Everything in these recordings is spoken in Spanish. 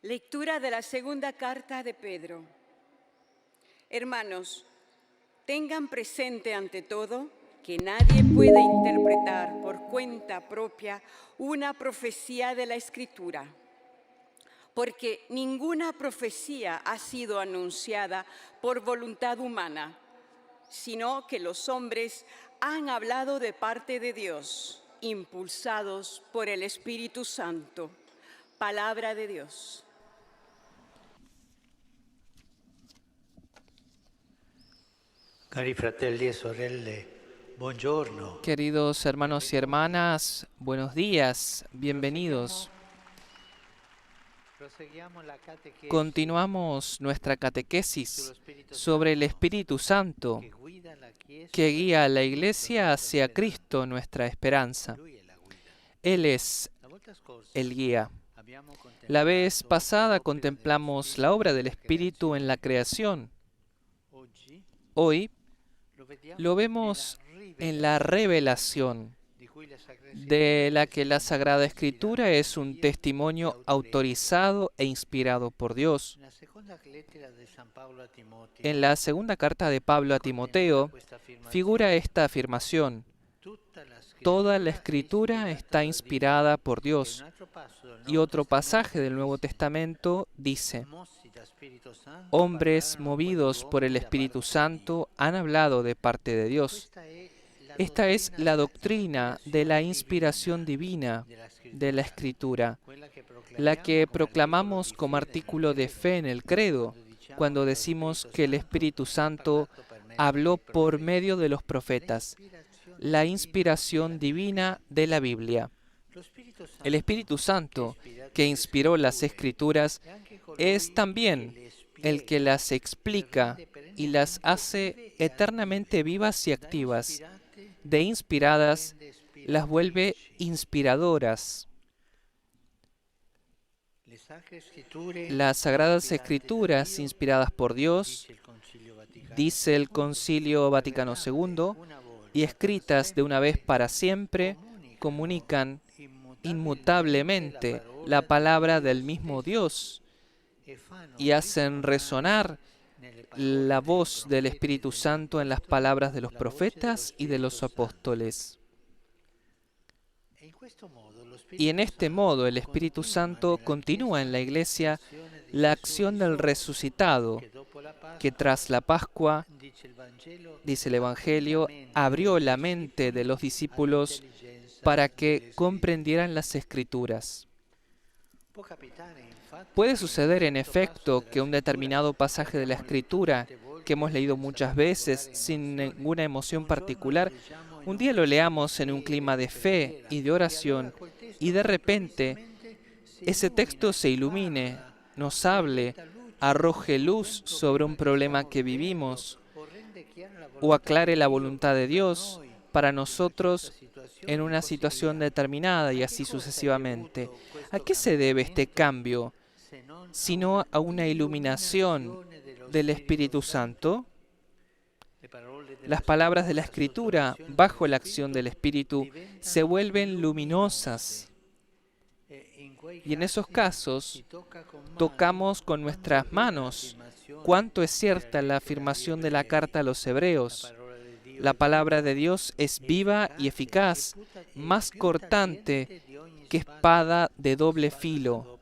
Lectura de la segunda carta de Pedro. Hermanos, tengan presente ante todo que nadie puede interpretar por cuenta propia una profecía de la Escritura, porque ninguna profecía ha sido anunciada por voluntad humana, sino que los hombres han hablado de parte de Dios, impulsados por el Espíritu Santo. Palabra de Dios. Cari fratelli e sorelle, buongiorno. Queridos hermanos y hermanas, buenos días, bienvenidos. Continuamos nuestra catequesis sobre el Espíritu Santo que guía a la Iglesia hacia Cristo, nuestra esperanza. Él es el guía. La vez pasada contemplamos la obra del Espíritu en la creación. Hoy lo vemos en la revelación, de la que la Sagrada Escritura es un testimonio autorizado e inspirado por Dios. En la segunda carta de Pablo a Timoteo figura esta afirmación: toda la Escritura está inspirada por Dios. Y otro pasaje del Nuevo Testamento dice: hombres movidos por el Espíritu Santo han hablado de parte de Dios. Esta es la doctrina de la inspiración divina de la Escritura, la que proclamamos como artículo de fe en el credo, cuando decimos que el Espíritu Santo habló por medio de los profetas, la inspiración divina de la Biblia. El Espíritu Santo, que inspiró las Escrituras, es también el que las explica y las hace eternamente vivas y activas. De inspiradas, las vuelve inspiradoras. Las Sagradas Escrituras, inspiradas por Dios, dice el Concilio Vaticano II, y escritas de una vez para siempre, comunican inmutablemente la palabra del mismo Dios y hacen resonar la voz del Espíritu Santo en las palabras de los profetas y de los apóstoles. Y en este modo el Espíritu Santo continúa en la Iglesia la acción del resucitado, que tras la Pascua, dice el Evangelio, abrió la mente de los discípulos para que comprendieran las Escrituras. Puede suceder, en efecto, que un determinado pasaje de la Escritura, que hemos leído muchas veces sin ninguna emoción particular, un día lo leamos en un clima de fe y de oración, y de repente ese texto se ilumine, nos hable, arroje luz sobre un problema que vivimos, o aclare la voluntad de Dios para nosotros en una situación determinada, y así sucesivamente. ¿A qué se debe este cambio? Sino a una iluminación del Espíritu Santo. Las palabras de la Escritura, bajo la acción del Espíritu, se vuelven luminosas. Y en esos casos, tocamos con nuestras manos cuánto es cierta la afirmación de la carta a los Hebreos. La palabra de Dios es viva y eficaz, más cortante que espada de doble filo.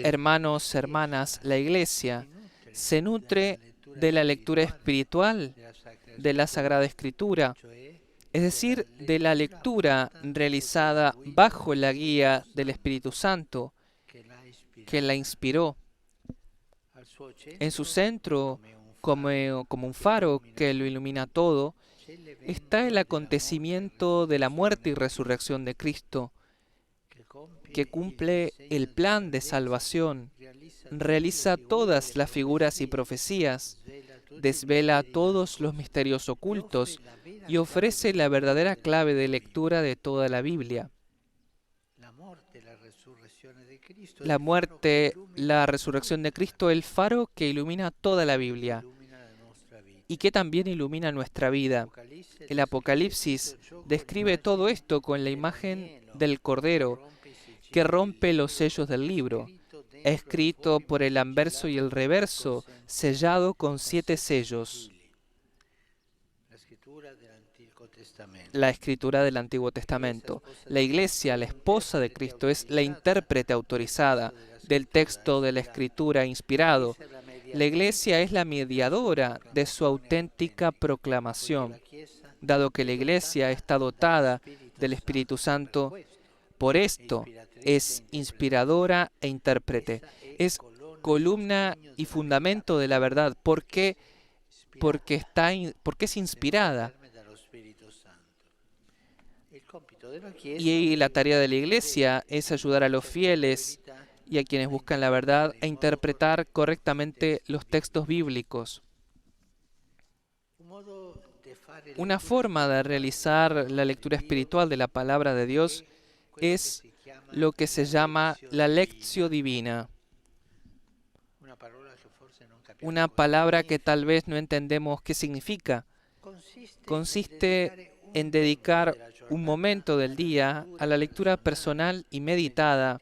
Hermanos, hermanas, la Iglesia se nutre de la lectura espiritual de la Sagrada Escritura, es decir, de la lectura realizada bajo la guía del Espíritu Santo, que la inspiró. En su centro, como un faro que lo ilumina todo, está el acontecimiento de la muerte y resurrección de Cristo, que cumple el plan de salvación, realiza todas las figuras y profecías, desvela todos los misterios ocultos y ofrece la verdadera clave de lectura de toda la Biblia. La muerte, la resurrección de Cristo, el faro que ilumina toda la Biblia. y que también ilumina nuestra vida. El Apocalipsis describe todo esto con la imagen del Cordero que rompe los sellos del libro, escrito por el anverso y el reverso, sellado con 7 sellos. La escritura del Antiguo Testamento. La Iglesia, la esposa de Cristo, es la intérprete autorizada del texto de la Escritura inspirado. La Iglesia es la mediadora de su auténtica proclamación. Dado que la Iglesia está dotada del Espíritu Santo, por esto es inspiradora e intérprete. Es columna y fundamento de la verdad. ¿Por qué? Porque es inspirada. Y la tarea de la Iglesia es ayudar a los fieles y a quienes buscan la verdad a interpretar correctamente los textos bíblicos. Una forma de realizar la lectura espiritual de la palabra de Dios es lo que se llama la lectio divina. Una palabra que tal vez no entendemos qué significa. Consiste en dedicar un momento del día a la lectura personal y meditada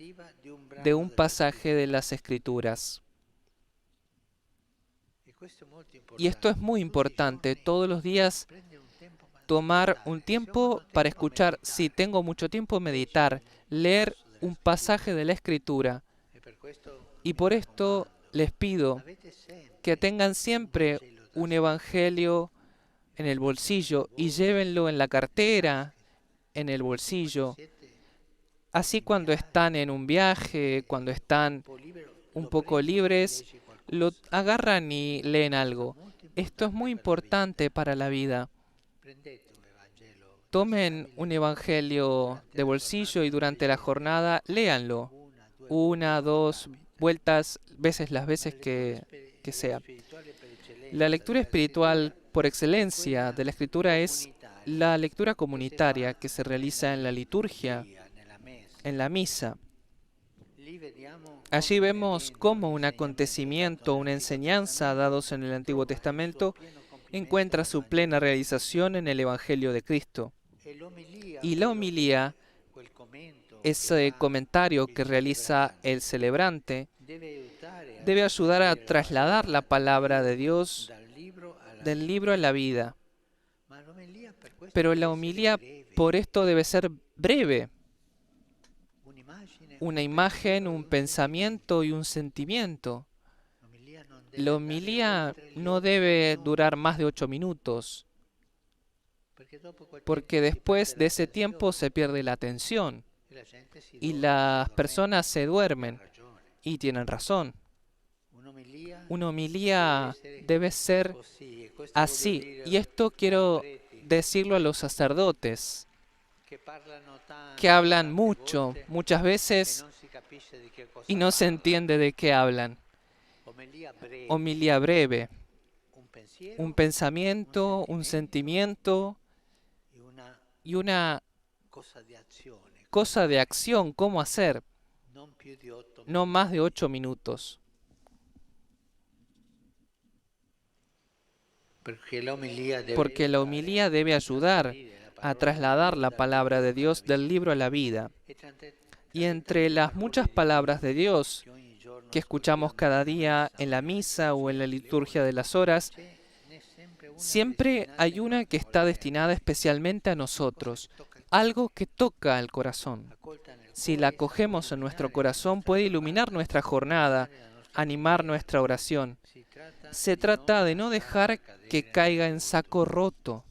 de un pasaje de las Escrituras. Y esto es muy importante. Todos los días tomar un tiempo para escuchar. Si tengo mucho tiempo, meditar, leer un pasaje de la Escritura. Y por esto les pido que tengan siempre un evangelio en el bolsillo y llévenlo en la cartera, en el bolsillo. Así cuando están en un viaje, cuando están un poco libres, lo agarran y leen algo. Esto es muy importante para la vida. Tomen un evangelio de bolsillo y durante la jornada léanlo. 1, 2 vueltas, las veces que sea. La lectura espiritual por excelencia de la Escritura es la lectura comunitaria que se realiza en la liturgia, en la misa. Allí vemos cómo un acontecimiento, una enseñanza dados en el Antiguo Testamento encuentra su plena realización en el Evangelio de Cristo. Y la homilía, ese comentario que realiza el celebrante, debe ayudar a trasladar la palabra de Dios del libro a la vida. Pero la homilía por esto debe ser breve. Una imagen, un pensamiento y un sentimiento. La homilía no debe durar más de 8 minutos, porque después de ese tiempo se pierde la atención y las personas se duermen, y tienen razón. Una homilía debe ser así, y esto quiero decirlo a los sacerdotes, que hablan mucho, muchas veces, y no se entiende de qué hablan. Homilía breve, un pensamiento, un sentimiento y una cosa de acción, cómo hacer, no más de 8 minutos. Porque la homilía debe ayudar a trasladar la palabra de Dios del libro a la vida. Y entre las muchas palabras de Dios que escuchamos cada día en la misa o en la liturgia de las horas, siempre hay una que está destinada especialmente a nosotros, algo que toca al corazón. Si la acogemos en nuestro corazón, puede iluminar nuestra jornada, animar nuestra oración. Se trata de no dejar que caiga en saco roto.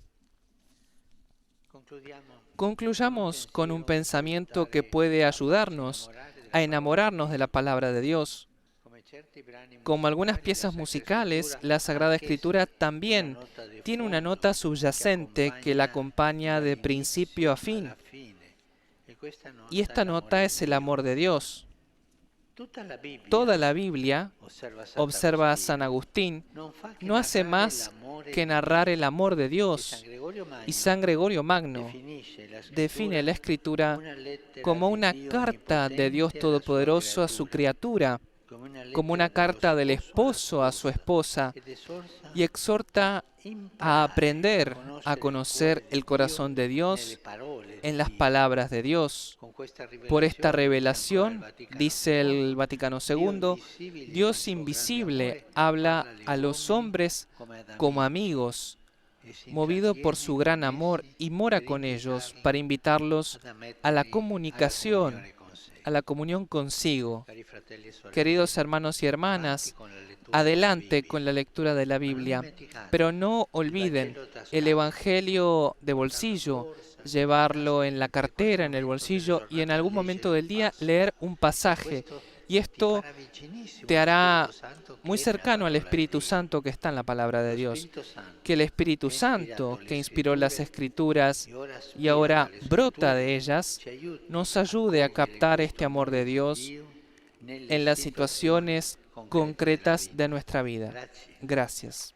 Concluyamos con un pensamiento que puede ayudarnos a enamorarnos de la palabra de Dios. Como algunas piezas musicales, la Sagrada Escritura también tiene una nota subyacente que la acompaña de principio a fin. Y esta nota es el amor de Dios. Toda la Biblia, observa San Agustín, no hace más que narrar el amor de Dios. Y San Gregorio Magno define la Escritura como una carta de Dios Todopoderoso a su criatura, como una carta del esposo a su esposa, y exhorta a aprender a conocer el corazón de Dios en las palabras de Dios. Por esta revelación, dice el Vaticano II, Dios invisible habla a los hombres como amigos, movido por su gran amor, y mora con ellos para invitarlos a la comunicación, a la comunión consigo. Queridos hermanos y hermanas, adelante con la lectura de la Biblia, pero no olviden el Evangelio de bolsillo, llevarlo en la cartera, en el bolsillo, y en algún momento del día leer un pasaje. Y esto te hará muy cercano al Espíritu Santo que está en la palabra de Dios. Que el Espíritu Santo, que inspiró las Escrituras y ahora brota de ellas, nos ayude a captar este amor de Dios en las situaciones concretas de nuestra vida. Gracias.